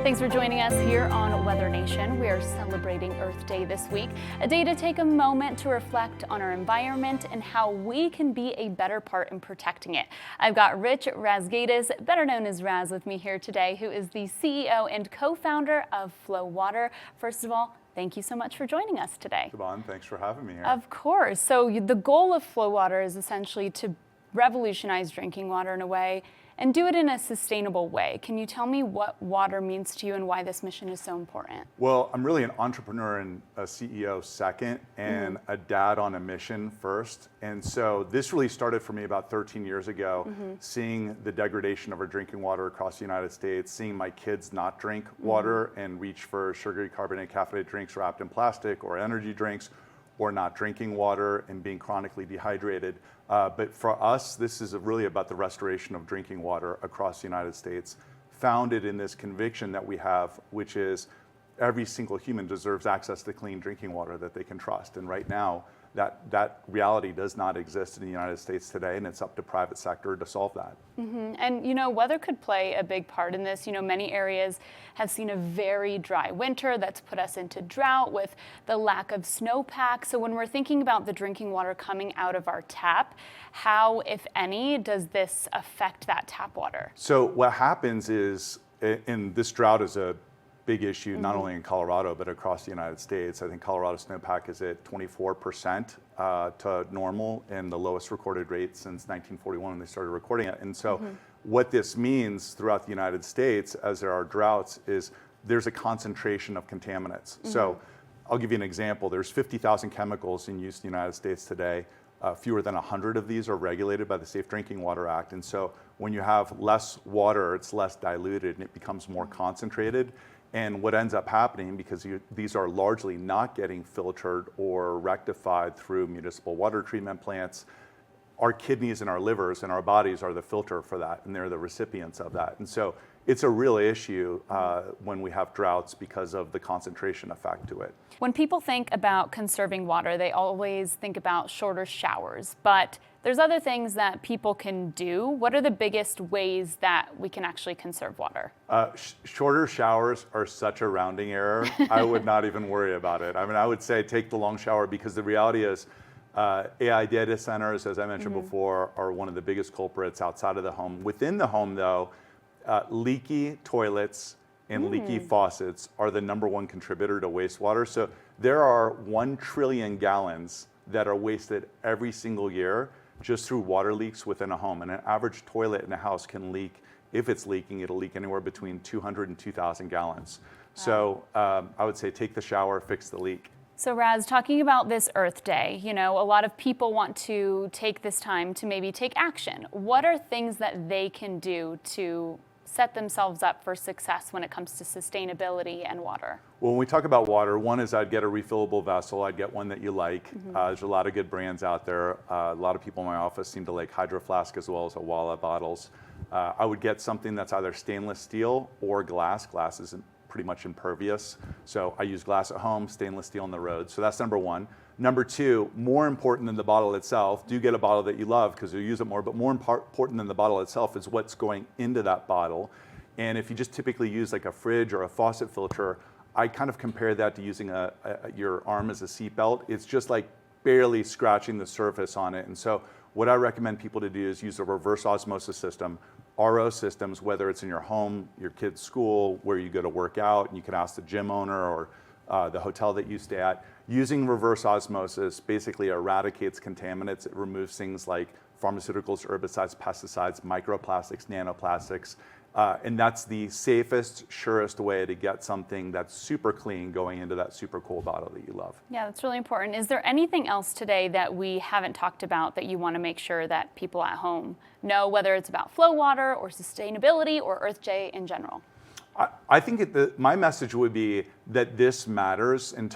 Thanks for joining us here on Weather Nation. We are celebrating Earth Day this week, a day to take a moment to reflect on our environment and how we can be a better part in protecting it. I've got Rich Razgaitis, better known as Raz, with me here today, who is the CEO and co-founder of FloWater. First of all, thank you so much for joining us today. Siobhan, thanks for having me here. Of course. So the goal of FloWater is essentially to revolutionize drinking water in a way and do it in a sustainable way. Can you tell me what water means to you and why this mission is so important? Well, I'm really an entrepreneur and a CEO second, and a dad on a mission first. And so this really started for me about 13 years ago, seeing the degradation of our drinking water across the United States, seeing my kids not drink water and reach for sugary carbonated caffeinated drinks wrapped in plastic or energy drinks, or not drinking water and being chronically dehydrated. But for us, this is really about the restoration of drinking water across the United States, founded in this conviction that we have, which is every single human deserves access to clean drinking water that they can trust. And right now, that reality does not exist in the United States today, and it's up to private sector to solve that. And weather could play a big part in this. Many areas have seen a very dry winter that's put us into drought with the lack of snowpack. So when we're thinking about the drinking water coming out of our tap, how, if any, does this affect that tap water? So what happens is, and this drought is a big issue, not only in Colorado, but across the United States. I think Colorado snowpack is at 24% to normal, and the lowest recorded rate since 1941 when they started recording it. And so what this means throughout the United States, as there are droughts, is there's a concentration of contaminants. So I'll give you an example. There's 50,000 chemicals in use in the United States today. Fewer than 100 of these are regulated by the Safe Drinking Water Act. And so when you have less water, it's less diluted and it becomes more concentrated. And what ends up happening, because these are largely not getting filtered or rectified through municipal water treatment plants, our kidneys and our livers and our bodies are the filter for that, and they're the recipients of that. And so it's a real issue when we have droughts because of the concentration effect to it. When people think about conserving water, they always think about shorter showers, but there's other things that people can do. What are the biggest ways that we can actually conserve water? Shorter showers are such a rounding error. I would not even worry about it. I mean, I would say take the long shower, because the reality is AI data centers, as I mentioned before, are one of the biggest culprits outside of the home. Within the home, though, leaky toilets and leaky faucets are the #1 contributor to wastewater. So there are 1 trillion gallons that are wasted every single year just through water leaks within a home. And an average toilet in a house can leak, if it's leaking, it'll leak anywhere between 200 and 2,000 gallons. Wow. So I would say take the shower, fix the leak. So Raz, talking about this Earth Day, a lot of people want to take this time to maybe take action. What are things that they can do to set themselves up for success when it comes to sustainability and water? Well, when we talk about water, one is I'd get a refillable vessel. I'd get one that you like. There's a lot of good brands out there. A lot of people in my office seem to like Hydro Flask as well as Awala bottles. I would get something that's either stainless steel or glass. Glass is pretty much impervious. So I use glass at home, stainless steel on the road. So that's #1. #2, more important than the bottle itself, do get a bottle that you love because you'll use it more, but more important than the bottle itself is what's going into that bottle. And if you just typically use like a fridge or a faucet filter, I kind of compare that to using your arm as a seatbelt. It's just like barely scratching the surface on it. And so what I recommend people to do is use a reverse osmosis system, RO systems, whether it's in your home, your kid's school, where you go to work out, and you can ask the gym owner or the hotel that you stay at. Using reverse osmosis basically eradicates contaminants. It removes things like pharmaceuticals, herbicides, pesticides, microplastics, nanoplastics. And that's the safest, surest way to get something that's super clean going into that super cool bottle that you love. Yeah, that's really important. Is there anything else today that we haven't talked about that you want to make sure that people at home know, whether it's about FloWater or sustainability or Earth Day in general? I think my message would be that this matters. And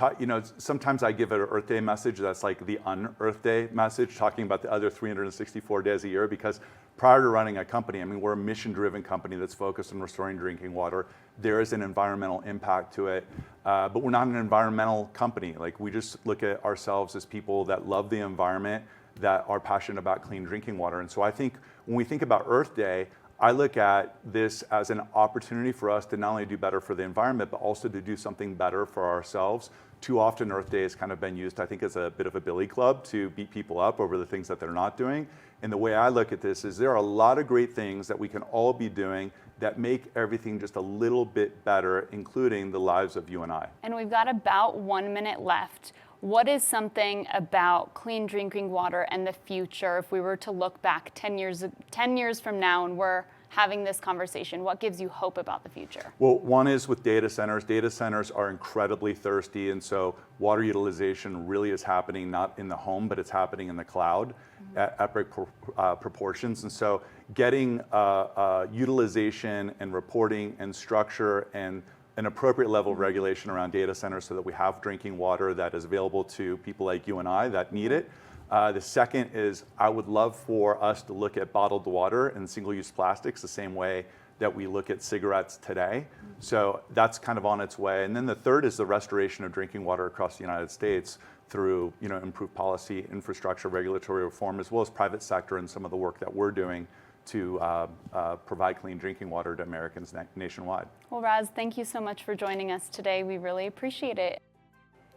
sometimes I give an Earth Day message that's like the un-Earth Day message, talking about the other 364 days a year, because prior to running a company, I mean, we're a mission-driven company that's focused on restoring drinking water. There is an environmental impact to it, but we're not an environmental company. Like, we just look at ourselves as people that love the environment, that are passionate about clean drinking water. And so I think when we think about Earth Day, I look at this as an opportunity for us to not only do better for the environment, but also to do something better for ourselves. Too often Earth Day has kind of been used, I think, as a bit of a billy club to beat people up over the things that they're not doing. And the way I look at this is there are a lot of great things that we can all be doing that make everything just a little bit better, including the lives of you and I. And we've got about 1 minute left. What is something about clean drinking water and the future, if we were to look back 10 years from now and we're having this conversation, what gives you hope about the future? Well, one is with data centers. Data centers are incredibly thirsty, and so water utilization really is happening not in the home, but it's happening in the cloud at epic proportions. And so getting utilization and reporting and structure and an appropriate level of regulation around data centers so that we have drinking water that is available to people like you and I that need it. The second is I would love for us to look at bottled water and single-use plastics the same way that we look at cigarettes today. So that's kind of on its way. And then the third is the restoration of drinking water across the United States through improved policy, infrastructure, regulatory reform, as well as private sector and some of the work that we're doing to provide clean drinking water to Americans nationwide. Well, Raz, thank you so much for joining us today. We really appreciate it.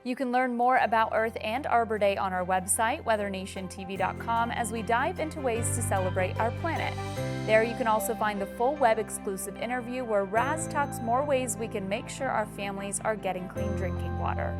You can learn more about Earth and Arbor Day on our website, WeatherNationTV.com, as we dive into ways to celebrate our planet. There you can also find the full web-exclusive interview where Raz talks more ways we can make sure our families are getting clean drinking water.